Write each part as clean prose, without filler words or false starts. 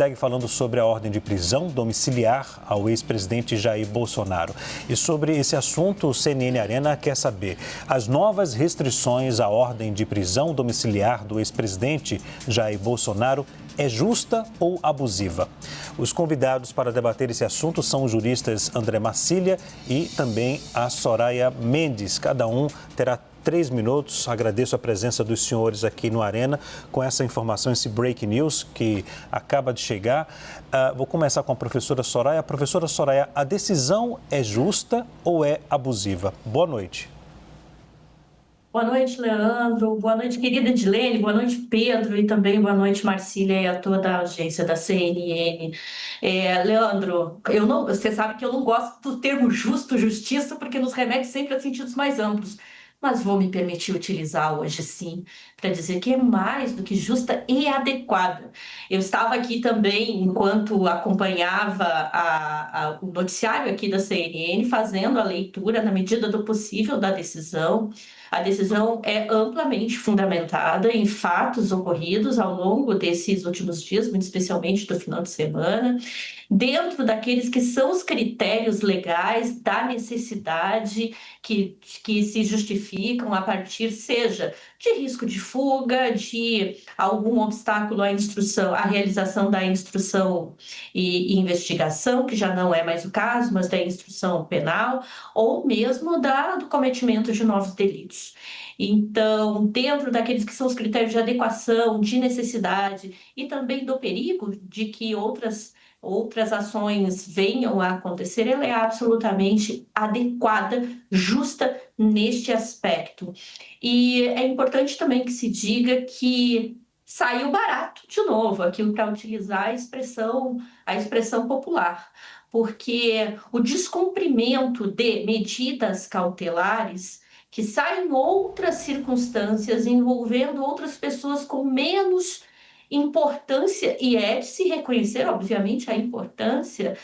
Segue falando sobre a ordem de prisão domiciliar ao ex-presidente Jair Bolsonaro. E sobre esse assunto, o CNN Arena quer saber: as novas restrições à ordem de prisão domiciliar do ex-presidente Jair Bolsonaro é justa ou abusiva? Os convidados para debater esse assunto são os juristas André Marcília e também a Soraya Mendes. Cada um terá 3 minutos. Agradeço a presença dos senhores aqui no Arena com essa informação, esse break news que acaba de chegar. Vou começar com a professora Soraya. Professora Soraya, a decisão é justa ou é abusiva? Boa noite. Boa noite, Leandro. Boa noite, querida Edilene. Boa noite, Pedro. E também boa noite, Marcília, e a toda a agência da CNN. Leandro, você sabe que eu não gosto do termo justo, justiça, porque nos remete sempre a sentidos mais amplos. Mas vou me permitir utilizar hoje, sim, para dizer que é mais do que justa e adequada. Eu estava aqui também, enquanto acompanhava o noticiário aqui da CNN, fazendo a leitura, na medida do possível, da decisão. A decisão é amplamente fundamentada em fatos ocorridos ao longo desses últimos dias, muito especialmente do final de semana, dentro daqueles que são os critérios legais da necessidade que se justificam a partir, seja de risco de fuga, de algum obstáculo à instrução, à realização da instrução e investigação, que já não é mais o caso, mas da instrução penal, ou mesmo do cometimento de novos delitos. Então, dentro daqueles que são os critérios de adequação, de necessidade e também do perigo de que outras ações venham a acontecer, ela é absolutamente adequada, justa neste aspecto. E é importante também que se diga que saiu barato, de novo, aqui para utilizar a expressão popular, porque o descumprimento de medidas cautelares que saem em outras circunstâncias, envolvendo outras pessoas com menos importância, e é de se reconhecer, obviamente, a importância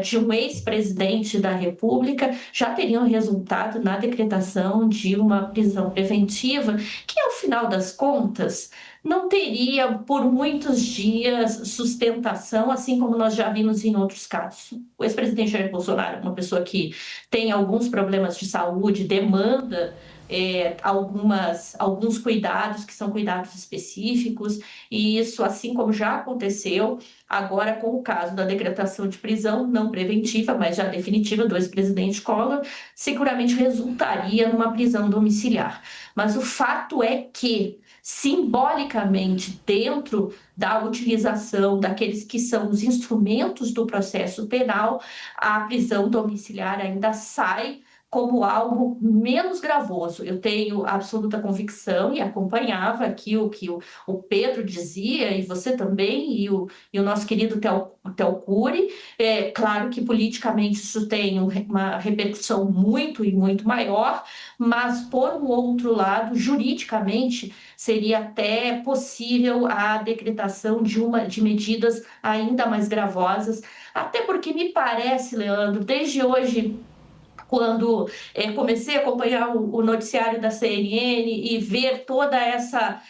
de um ex-presidente da República, já teriam resultado na decretação de uma prisão preventiva, que, ao final das contas, não teria por muitos dias sustentação, assim como nós já vimos em outros casos. O ex-presidente Jair Bolsonaro é uma pessoa que tem alguns problemas de saúde, demanda alguns cuidados que são cuidados específicos, e isso, assim como já aconteceu agora com o caso da decretação de prisão, não preventiva, mas já definitiva, do ex-presidente Collor, seguramente resultaria numa prisão domiciliar. Mas o fato é que, simbolicamente, dentro da utilização daqueles que são os instrumentos do processo penal, a prisão domiciliar ainda sai como algo menos gravoso. Eu tenho absoluta convicção e acompanhava aqui o que o Pedro dizia, e você também, e o nosso querido Theo Cury. Claro que politicamente isso tem uma repercussão muito e muito maior, mas, por um outro lado, juridicamente, seria até possível a decretação de medidas ainda mais gravosas, até porque me parece, Leandro, desde hoje, quando comecei a acompanhar o noticiário da CNN e ver toda essa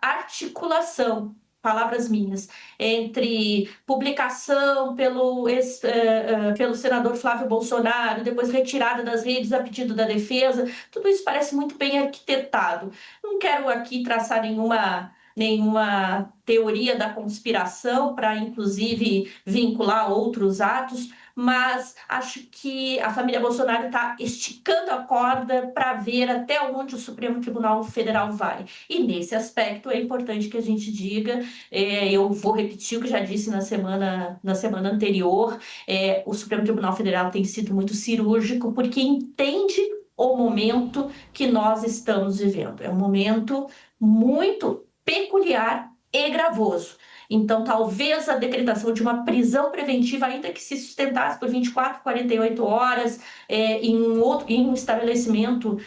articulação, palavras minhas, entre publicação pelo senador Flávio Bolsonaro, depois retirada das redes a pedido da defesa, tudo isso parece muito bem arquitetado. Não quero aqui traçar nenhuma teoria da conspiração para, inclusive, vincular outros atos, mas acho que a família Bolsonaro está esticando a corda para ver até onde o Supremo Tribunal Federal vai. E, nesse aspecto, é importante que a gente diga, eu vou repetir o que já disse na semana anterior, o Supremo Tribunal Federal tem sido muito cirúrgico, porque entende o momento que nós estamos vivendo. É um momento muito peculiar e gravoso. Então, talvez a decretação de uma prisão preventiva, ainda que se sustentasse por 24, 48 horas, em um estabelecimento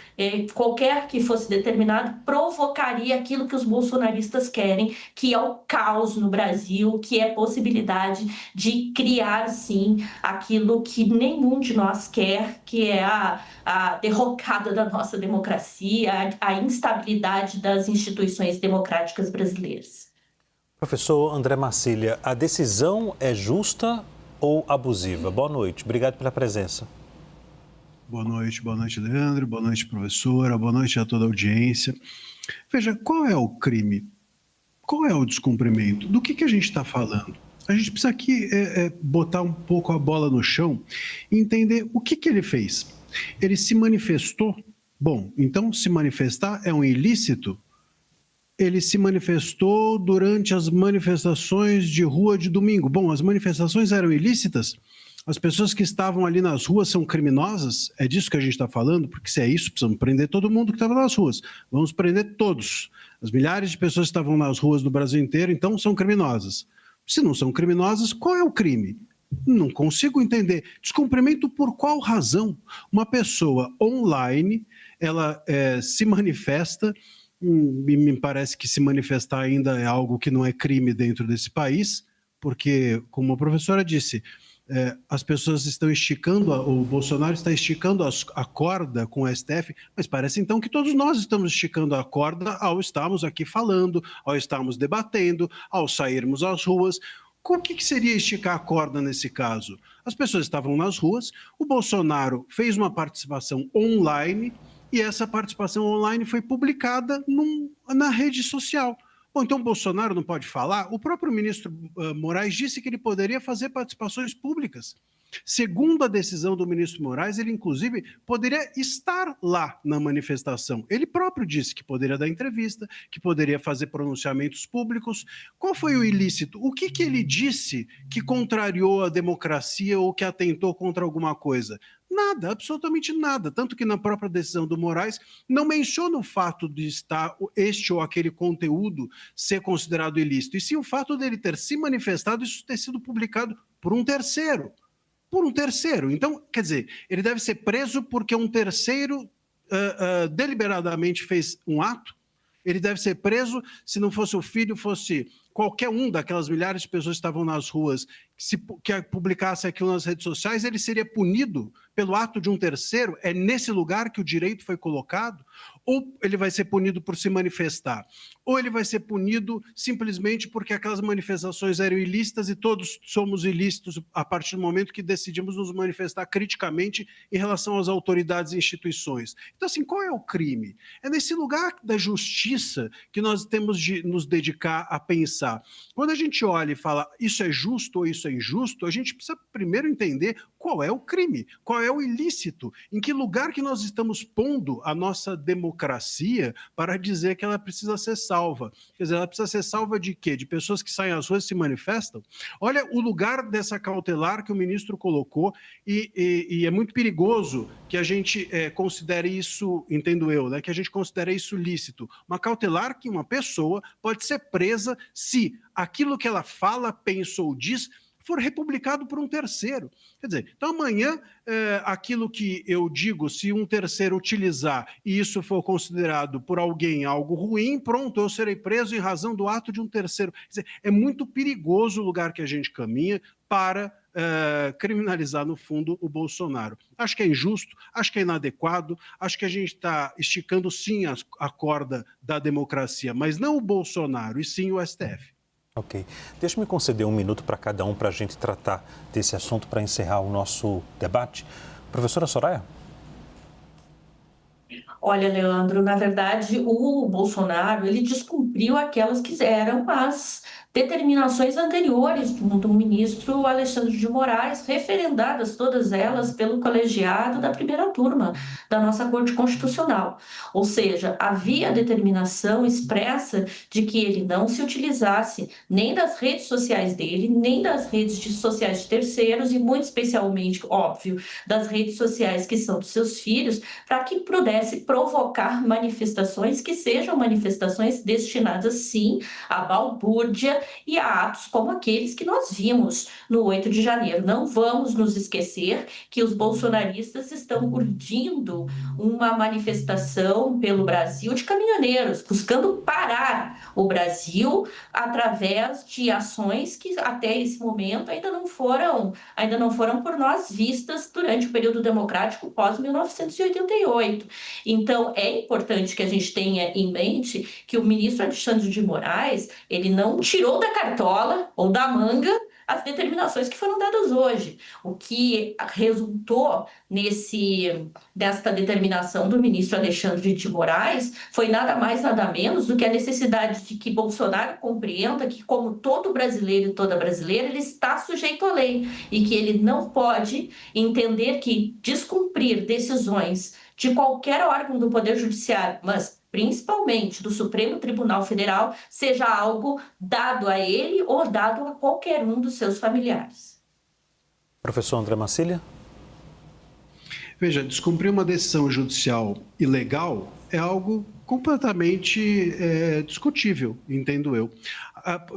qualquer que fosse determinado, provocaria aquilo que os bolsonaristas querem, que é o caos no Brasil, que é a possibilidade de criar, sim, aquilo que nenhum de nós quer, que é a derrocada da nossa democracia, a instabilidade das instituições democráticas brasileiras. Professor André Marcília, a decisão é justa ou abusiva? Boa noite, obrigado pela presença. Boa noite, Leandro, boa noite, professora, boa noite a toda a audiência. Veja, qual é o crime? Qual é o descumprimento? Do que a gente está falando? A gente precisa aqui botar um pouco a bola no chão e entender o que ele fez. Ele se manifestou? Bom, então se manifestar é um ilícito? Ele se manifestou durante as manifestações de rua de domingo. Bom, as manifestações eram ilícitas? As pessoas que estavam ali nas ruas são criminosas? É disso que a gente está falando? Porque se é isso, precisamos prender todo mundo que estava nas ruas. Vamos prender todos. As milhares de pessoas que estavam nas ruas do Brasil inteiro, então, são criminosas. Se não são criminosas, qual é o crime? Não consigo entender. Descumprimento por qual razão? Uma pessoa online, ela se manifesta, e me parece que se manifestar ainda é algo que não é crime dentro desse país, porque, como a professora disse, as pessoas estão esticando, o Bolsonaro está esticando a corda com o STF, mas parece então que todos nós estamos esticando a corda ao estarmos aqui falando, ao estarmos debatendo, ao sairmos às ruas. O que seria esticar a corda nesse caso? As pessoas estavam nas ruas, o Bolsonaro fez uma participação online e essa participação online foi publicada na rede social. Bom, então o Bolsonaro não pode falar? O próprio ministro Moraes disse que ele poderia fazer participações públicas. Segundo a decisão do ministro Moraes, ele inclusive poderia estar lá na manifestação. Ele próprio disse que poderia dar entrevista, que poderia fazer pronunciamentos públicos. Qual foi o ilícito? O que ele disse que contrariou a democracia ou que atentou contra alguma coisa? Nada, absolutamente nada. Tanto que na própria decisão do Moraes não menciona o fato de estar este ou aquele conteúdo ser considerado ilícito, e sim o fato dele ter se manifestado e isso ter sido publicado por um terceiro. Então, quer dizer, ele deve ser preso porque um terceiro deliberadamente fez um ato. Ele deve ser preso se não fosse o filho, fosse qualquer um daquelas milhares de pessoas que estavam nas ruas, que publicasse aquilo nas redes sociais, ele seria punido pelo ato de um terceiro. É nesse lugar que o direito foi colocado? Ou ele vai ser punido por se manifestar? Ou ele vai ser punido simplesmente porque aquelas manifestações eram ilícitas e todos somos ilícitos a partir do momento que decidimos nos manifestar criticamente em relação às autoridades e instituições? Então, assim, qual é o crime? É nesse lugar da justiça que nós temos de nos dedicar a pensar. Quando a gente olha e fala isso é justo ou isso é injusto, a gente precisa primeiro entender qual é o crime, qual é o ilícito, em que lugar que nós estamos pondo a nossa democracia para dizer que ela precisa ser salva. Quer dizer, ela precisa ser salva de quê? De pessoas que saem às ruas e se manifestam? Olha o lugar dessa cautelar que o ministro colocou e é muito perigoso que a gente considere isso, entendo eu, né, que a gente considere isso lícito. Uma cautelar que uma pessoa pode ser presa se aquilo que ela fala, pensa ou diz for republicado por um terceiro. Quer dizer, então amanhã aquilo que eu digo, se um terceiro utilizar e isso for considerado por alguém algo ruim, pronto, eu serei preso em razão do ato de um terceiro. Quer dizer, é muito perigoso o lugar que a gente caminha para criminalizar, no fundo, o Bolsonaro. Acho que é injusto, acho que é inadequado, acho que a gente está esticando sim a corda da democracia, mas não o Bolsonaro, e sim o STF. Ok. Deixa-me conceder um minuto para cada um para a gente tratar desse assunto para encerrar o nosso debate. Professora Soraya? Olha, Leandro, na verdade, o Bolsonaro, ele descumpriu aquelas que eram as determinações anteriores do ministro Alexandre de Moraes, referendadas todas elas pelo colegiado da primeira turma da nossa Corte Constitucional. Ou seja, havia a determinação expressa de que ele não se utilizasse nem das redes sociais dele, nem das redes sociais de terceiros e, muito especialmente, óbvio, das redes sociais que são dos seus filhos, para que pudesse provocar manifestações que sejam manifestações destinadas, sim, à balbúrdia e a atos como aqueles que nós vimos no 8 de janeiro. Não vamos nos esquecer que os bolsonaristas estão urdindo uma manifestação pelo Brasil de caminhoneiros, buscando parar o Brasil através de ações que até esse momento ainda não foram por nós vistas durante o período democrático pós-1988. Então, é importante que a gente tenha em mente que o ministro Alexandre de Moraes, ele não tirou tirou da cartola ou da manga as determinações que foram dadas hoje. O que resultou desta determinação do ministro Alexandre de Moraes foi nada mais, nada menos do que a necessidade de que Bolsonaro compreenda que, como todo brasileiro e toda brasileira, ele está sujeito à lei e que ele não pode entender que descumprir decisões de qualquer órgão do Poder Judiciário, mas principalmente do Supremo Tribunal Federal, seja algo dado a ele ou dado a qualquer um dos seus familiares. Professor André Marcília? Veja, descumprir uma decisão judicial ilegal é algo completamente discutível, entendo eu.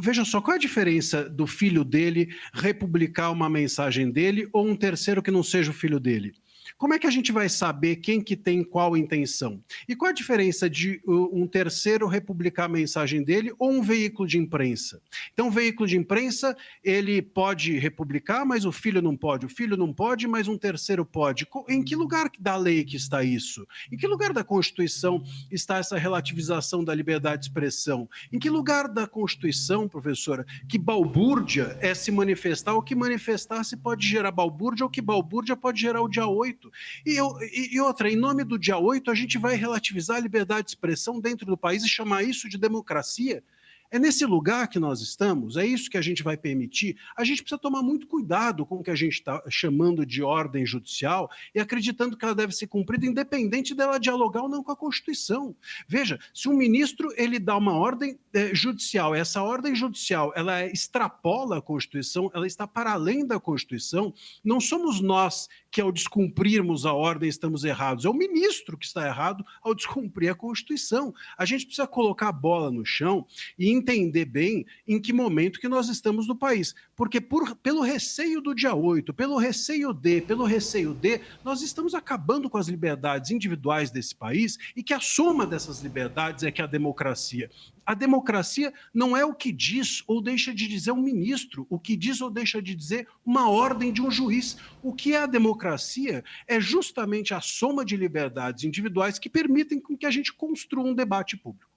Veja só, qual é a diferença do filho dele republicar uma mensagem dele ou um terceiro que não seja o filho dele? Como é que a gente vai saber quem que tem qual intenção? E qual a diferença de um terceiro republicar a mensagem dele ou um veículo de imprensa? Então, o veículo de imprensa, ele pode republicar, mas o filho não pode. O filho não pode, mas um terceiro pode. Em que lugar da lei que está isso? Em que lugar da Constituição está essa relativização da liberdade de expressão? Em que lugar da Constituição, professora, que balbúrdia é se manifestar, ou que manifestar-se pode gerar balbúrdia, ou que balbúrdia pode gerar o dia 8? E outra, em nome do dia 8, a gente vai relativizar a liberdade de expressão dentro do país e chamar isso de democracia? É nesse lugar que nós estamos? É isso que a gente vai permitir? A gente precisa tomar muito cuidado com o que a gente está chamando de ordem judicial e acreditando que ela deve ser cumprida independente dela dialogar ou não com a Constituição. Veja, se um ministro ele dá uma ordem judicial, essa ordem judicial ela extrapola a Constituição, ela está para além da Constituição, não somos nós que ao descumprirmos a ordem estamos errados, é o ministro que está errado ao descumprir a Constituição. A gente precisa colocar a bola no chão e entender bem em que momento que nós estamos no país. Porque pelo receio do dia 8, pelo receio D, nós estamos acabando com as liberdades individuais desse país e que a soma dessas liberdades é que é a democracia. A democracia não é o que diz ou deixa de dizer um ministro, o que diz ou deixa de dizer uma ordem de um juiz. O que é a democracia é justamente a soma de liberdades individuais que permitem que a gente construa um debate público.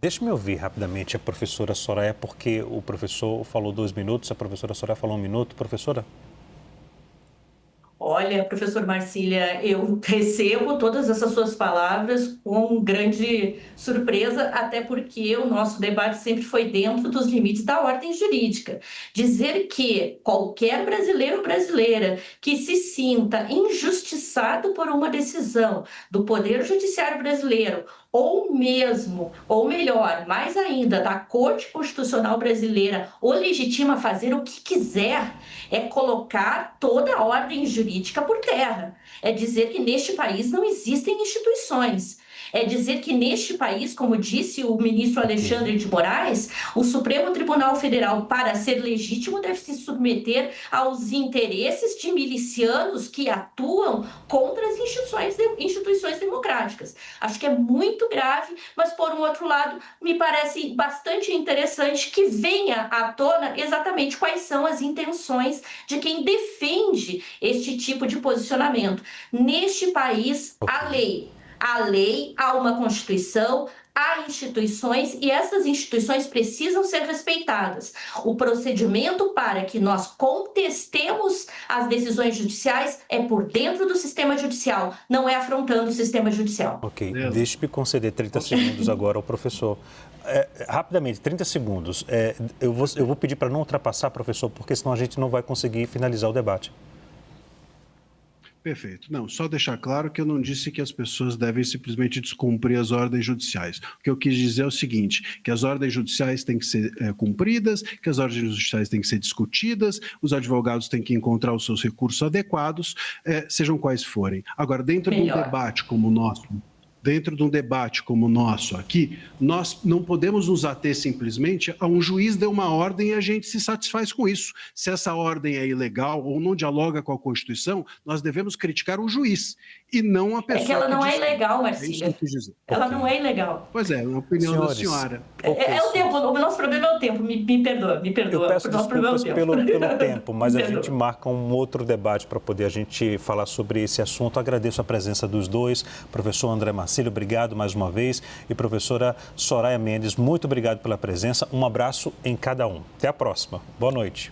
Deixe-me ouvir rapidamente a professora Soraya, porque o professor falou 2 minutos, a professora Soraya falou 1 minuto. Professora? Olha, professor Marcília, eu recebo todas essas suas palavras com grande surpresa, até porque o nosso debate sempre foi dentro dos limites da ordem jurídica. Dizer que qualquer brasileiro ou brasileira que se sinta injustiçado por uma decisão do Poder Judiciário brasileiro, ou mesmo, ou melhor, mais ainda, da Corte Constitucional Brasileira, o legitima a fazer o que quiser, é colocar toda a ordem jurídica por terra. É dizer que neste país não existem instituições. É dizer que neste país, como disse o ministro Alexandre de Moraes, o Supremo Tribunal Federal, para ser legítimo, deve se submeter aos interesses de milicianos que atuam contra as instituições democráticas. Acho que é muito grave, mas, por um outro lado, me parece bastante interessante que venha à tona exatamente quais são as intenções de quem defende este tipo de posicionamento. Neste país, há lei, há uma Constituição, há instituições e essas instituições precisam ser respeitadas. O procedimento para que nós contestemos as decisões judiciais é por dentro do sistema judicial, não é afrontando o sistema judicial. Ok, deixe-me conceder 30 segundos agora ao professor. Rapidamente, 30 segundos. Eu vou pedir para não ultrapassar, professor, porque senão a gente não vai conseguir finalizar o debate. Perfeito. Não, só deixar claro que eu não disse que as pessoas devem simplesmente descumprir as ordens judiciais. O que eu quis dizer é o seguinte, que as ordens judiciais têm que ser cumpridas, que as ordens judiciais têm que ser discutidas, os advogados têm que encontrar os seus recursos adequados, sejam quais forem. Agora, dentro de um debate como o nosso, aqui, nós não podemos nos ater simplesmente a um juiz deu uma ordem e a gente se satisfaz com isso. Se essa ordem é ilegal ou não dialoga com a Constituição, nós devemos criticar o juiz e não a pessoa É que ela não é dispõe. ilegal, É isso que Marcília. eu quis dizer. Ela não é ilegal. Pois é, na opinião da Senhores, senhora. É o tempo, o nosso problema é o tempo. Me perdoa, me perdoa. Eu peço O nosso problema é o desculpas tempo. pelo tempo, mas Me a perdoa. gente marca um outro debate para poder a gente falar sobre esse assunto. Agradeço a presença dos dois. Professor André Marcílio, obrigado mais uma vez. E professora Soraya Mendes, muito obrigado pela presença. Um abraço em cada um. Até a próxima. Boa noite.